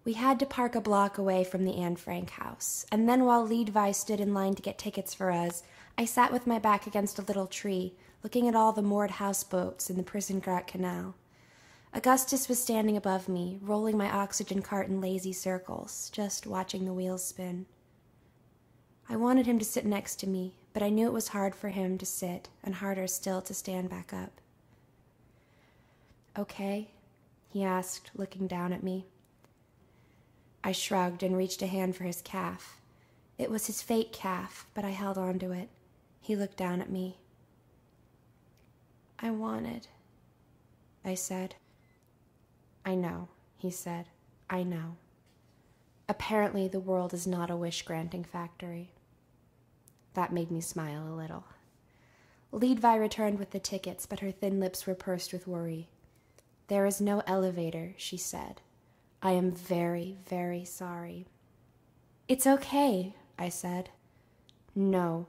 We had to park a block away from the Anne Frank house, and then while Leadvi stood in line to get tickets for us, I sat with my back against a little tree, looking at all the moored houseboats in the Prisengrat Canal. Augustus was standing above me, rolling my oxygen cart in lazy circles, just watching the wheels spin. I wanted him to sit next to me, but I knew it was hard for him to sit, and harder still to stand back up. "Okay?" he asked, looking down at me. I shrugged and reached a hand for his calf. It was his fake calf, but I held on to it. He looked down at me. "I wanted," I said. "I know," he said. "I know." Apparently the world is not a wish-granting factory. That made me smile a little. Leadvi returned with the tickets, but her thin lips were pursed with worry. "There is no elevator," she said. "I am very, very sorry." "It's okay," I said. "No.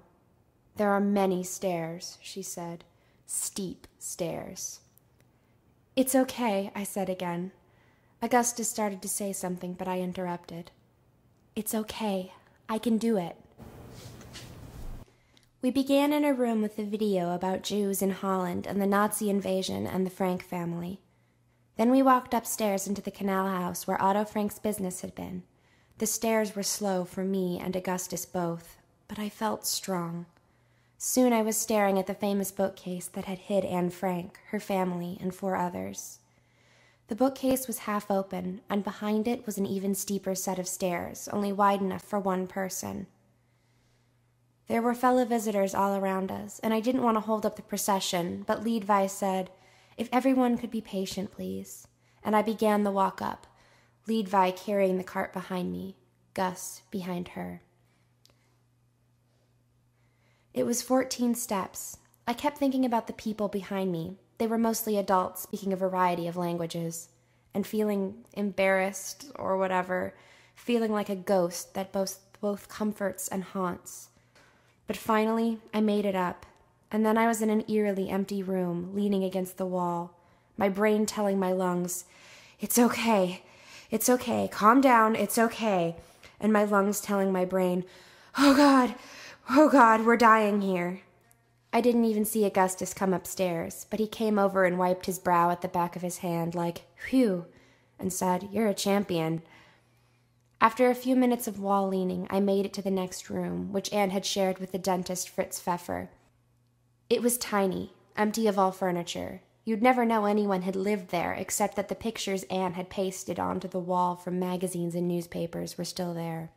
There are many stairs," she said. "Steep stairs." "It's okay," I said again. Augustus started to say something, but I interrupted. "It's okay. I can do it." We began in a room with a video about Jews in Holland and the Nazi invasion and the Frank family. Then we walked upstairs into the canal house where Otto Frank's business had been. The stairs were slow for me and Augustus both, but I felt strong. Soon I was staring at the famous bookcase that had hid Anne Frank, her family, and 4 others. The bookcase was half open, and behind it was an even steeper set of stairs, only wide enough for 1 person. There were fellow visitors all around us, and I didn't want to hold up the procession, but Leadvi said, "If everyone could be patient, please." And I began the walk up, Leadvi carrying the cart behind me, Gus behind her. It was 14 steps. I kept thinking about the people behind me. They were mostly adults speaking a variety of languages, and feeling embarrassed or whatever, feeling like a ghost that both comforts and haunts. But finally, I made it up, and then I was in an eerily empty room, leaning against the wall, my brain telling my lungs, "It's okay, calm down, it's okay," and my lungs telling my brain, oh God, we're dying here." I didn't even see Augustus come upstairs, but he came over and wiped his brow at the back of his hand like, "Phew," and said, "You're a champion." After a few minutes of wall leaning, I made it to the next room, which Anne had shared with the dentist Fritz Pfeffer. It was tiny, empty of all furniture. You'd never know anyone had lived there, except that the pictures Anne had pasted onto the wall from magazines and newspapers were still there.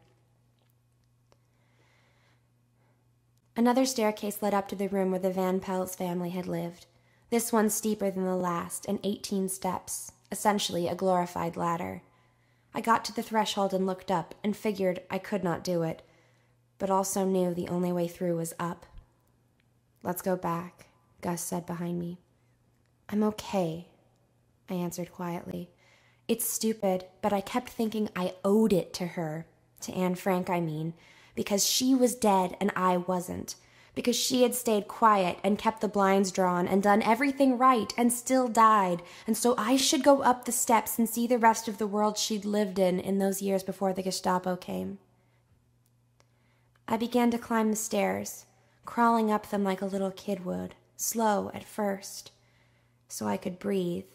Another staircase led up to the room where the Van Pels family had lived. This one steeper than the last, and 18 steps, essentially a glorified ladder. I got to the threshold and looked up, and figured I could not do it, but also knew the only way through was up. "Let's go back," Gus said behind me. "I'm okay," I answered quietly. It's stupid, but I kept thinking I owed it to her, to Anne Frank, I mean, because she was dead and I wasn't, because she had stayed quiet and kept the blinds drawn and done everything right and still died, and so I should go up the steps and see the rest of the world she'd lived in those years before the Gestapo came. I began to climb the stairs, crawling up them like a little kid would, slow at first, so I could breathe,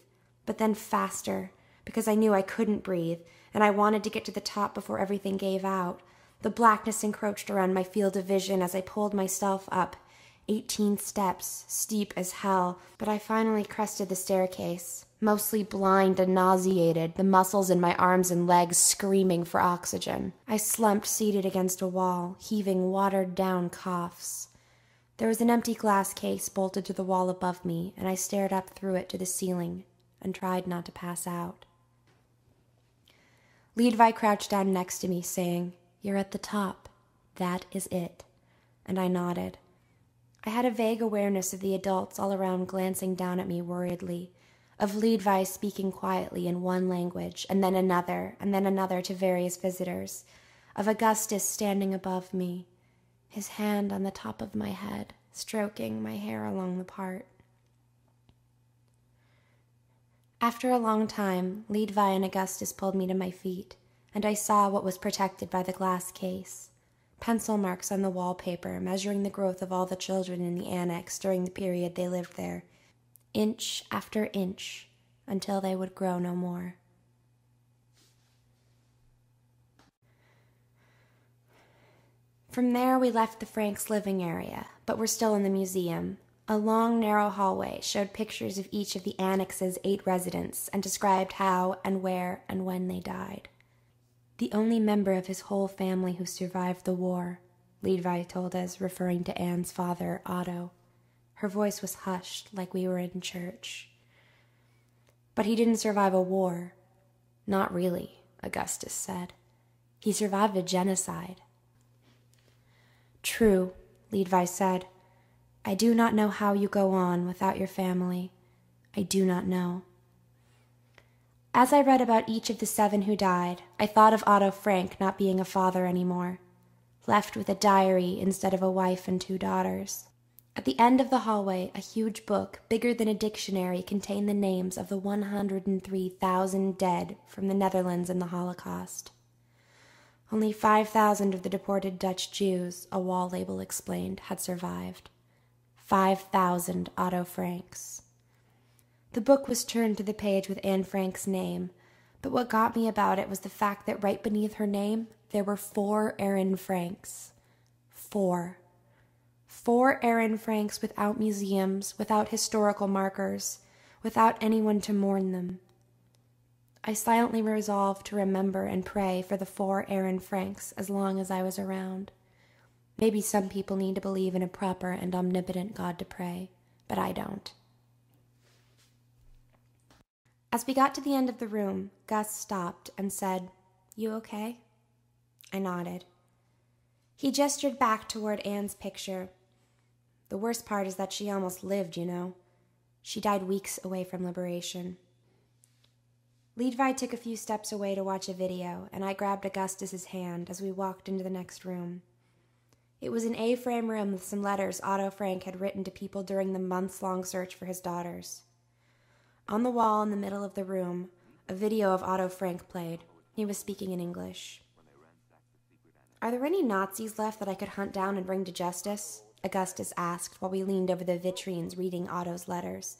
but then faster, because I knew I couldn't breathe, and I wanted to get to the top before everything gave out. The blackness encroached around my field of vision as I pulled myself up. 18 steps, steep as hell, but I finally crested the staircase, mostly blind and nauseated, the muscles in my arms and legs screaming for oxygen. I slumped seated against a wall, heaving watered-down coughs. There was an empty glass case bolted to the wall above me, and I stared up through it to the ceiling and tried not to pass out. Leadvi crouched down next to me, saying, "You're at the top. That is it." And I nodded. I had a vague awareness of the adults all around glancing down at me worriedly, of Leadvi speaking quietly in one language, and then another to various visitors, of Augustus standing above me, his hand on the top of my head, stroking my hair along the part. After a long time, Leadvi and Augustus pulled me to my feet. and I saw what was protected by the glass case. Pencil marks on the wallpaper measuring the growth of all the children in the annex during the period they lived there, inch after inch, until they would grow no more. From there we left the Franks' living area, but were still in the museum. A long, narrow hallway showed pictures of each of the annex's 8 residents and described how and where and when they died. The only member of his whole family who survived the war, Leadvi told us, referring to Anne's father, Otto. Her voice was hushed, like we were in church. But he didn't survive a war. Not really, Augustus said. He survived a genocide. True, Leadvi said. I do not know how you go on without your family. I do not know. As I read about each of the 7 who died, I thought of Otto Frank not being a father anymore, left with a diary instead of a wife and 2 daughters. At the end of the hallway, a huge book, bigger than a dictionary, contained the names of the 103,000 dead from the Netherlands in the Holocaust. Only 5,000 of the deported Dutch Jews, a wall label explained, had survived. 5,000 Otto Franks. The book was turned to the page with Anne Frank's name, but what got me about it was the fact that right beneath her name, there were 4 Aaron Franks. 4. 4 Aaron Franks without museums, without historical markers, without anyone to mourn them. I silently resolved to remember and pray for the 4 Aaron Franks as long as I was around. Maybe some people need to believe in a proper and omnipotent God to pray, but I don't. As we got to the end of the room, Gus stopped and said, "You okay?" I nodded. He gestured back toward Anne's picture. The worst part is that she almost lived, you know. She died weeks away from liberation. Leadvi took a few steps away to watch a video, and I grabbed Augustus's hand as we walked into the next room. It was an A-frame room with some letters Otto Frank had written to people during the months-long search for his daughters. On the wall in the middle of the room, a video of Otto Frank played. He was speaking in English. "Are there any Nazis left that I could hunt down and bring to justice?" Augustus asked while we leaned over the vitrines reading Otto's letters,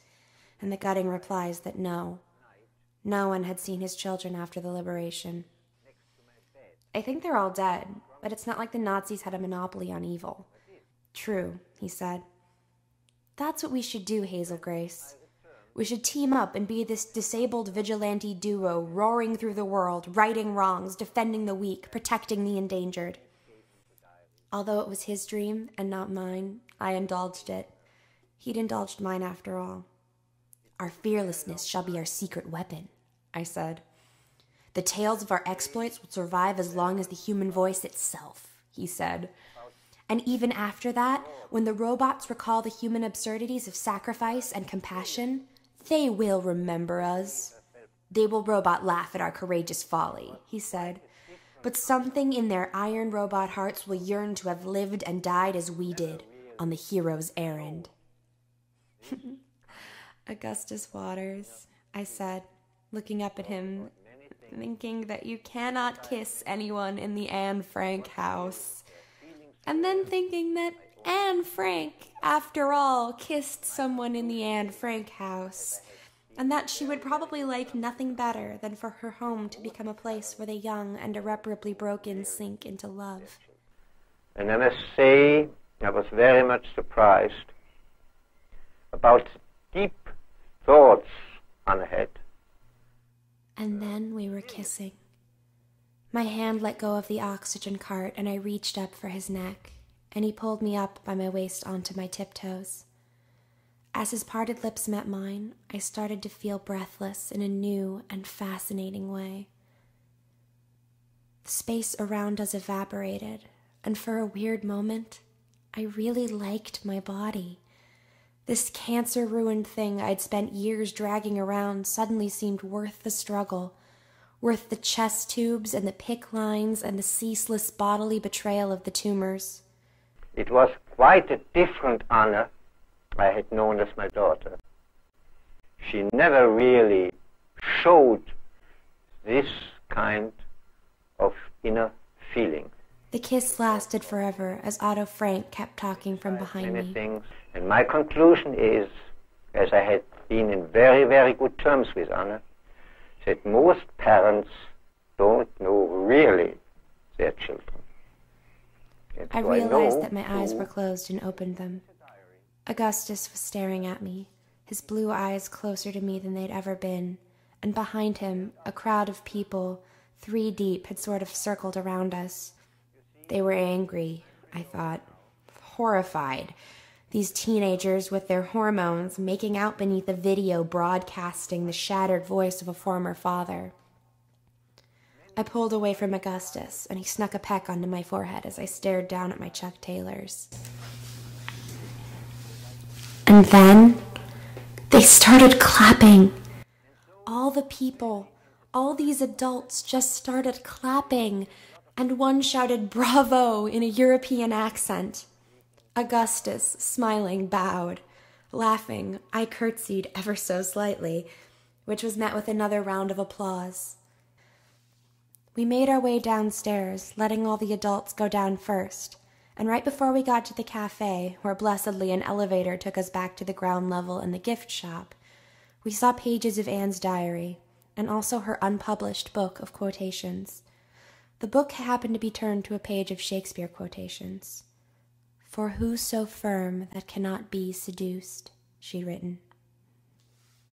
and the gutting replies that no. No one had seen his children after the liberation. "I think they're all dead, but it's not like the Nazis had a monopoly on evil." "True," he said. "That's what we should do, Hazel Grace. We should team up and be this disabled vigilante duo roaring through the world, righting wrongs, defending the weak, protecting the endangered." Although it was his dream and not mine, I indulged it. He'd indulged mine after all. "Our fearlessness shall be our secret weapon," I said. "The tales of our exploits will survive as long as the human voice itself," he said. "And even after that, when the robots recall the human absurdities of sacrifice and compassion, they will remember us. They will robot laugh at our courageous folly," he said. "But something in their iron robot hearts will yearn to have lived and died as we did, on the hero's errand." "Augustus Waters," I said, looking up at him, thinking that you cannot kiss anyone in the Anne Frank house. And then thinking that Anne Frank, after all, kissed someone in the Anne Frank house, and that she would probably like nothing better than for her home to become a place where the young and irreparably broken sink into love. And I must say, I was very much surprised about deep thoughts Anna had. And then we were kissing. My hand let go of the oxygen cart, and I reached up for his neck, and he pulled me up by my waist onto my tiptoes. As his parted lips met mine, I started to feel breathless in a new and fascinating way. The space around us evaporated, and for a weird moment, I really liked my body. This cancer-ruined thing I'd spent years dragging around suddenly seemed worth the struggle, worth the chest tubes and the PICC lines and the ceaseless bodily betrayal of the tumors. It was quite a different Anna I had known as my daughter. She never really showed this kind inner feeling. The kiss lasted forever as Otto Frank kept talking from behind Many me. things. And my conclusion is, as I had been in very, very good terms with Anna, that most parents don't know really their children. And I so realized know that my eyes too, were closed and opened them. Augustus was staring at me, his blue eyes closer to me than they'd ever been, and behind him, a crowd of people, 3 deep, had sort of circled around us. They were angry, I thought, horrified. These teenagers with their hormones making out beneath a video broadcasting the shattered voice of a former father. I pulled away from Augustus, and he snuck a peck onto my forehead as I stared down at my Chuck Taylors. And then they started clapping. All the people, all these adults just started clapping, and one shouted "Bravo" in a European accent. Augustus, smiling, bowed. Laughing, I curtsied ever so slightly, which was met with another round of applause. We made our way downstairs, letting all the adults go down first, and right before we got to the cafe, where blessedly an elevator took us back to the ground level and the gift shop, we saw pages of Anne's diary, and also her unpublished book of quotations. The book happened to be turned to a page of Shakespeare quotations. "For who so firm that cannot be seduced," she'd written.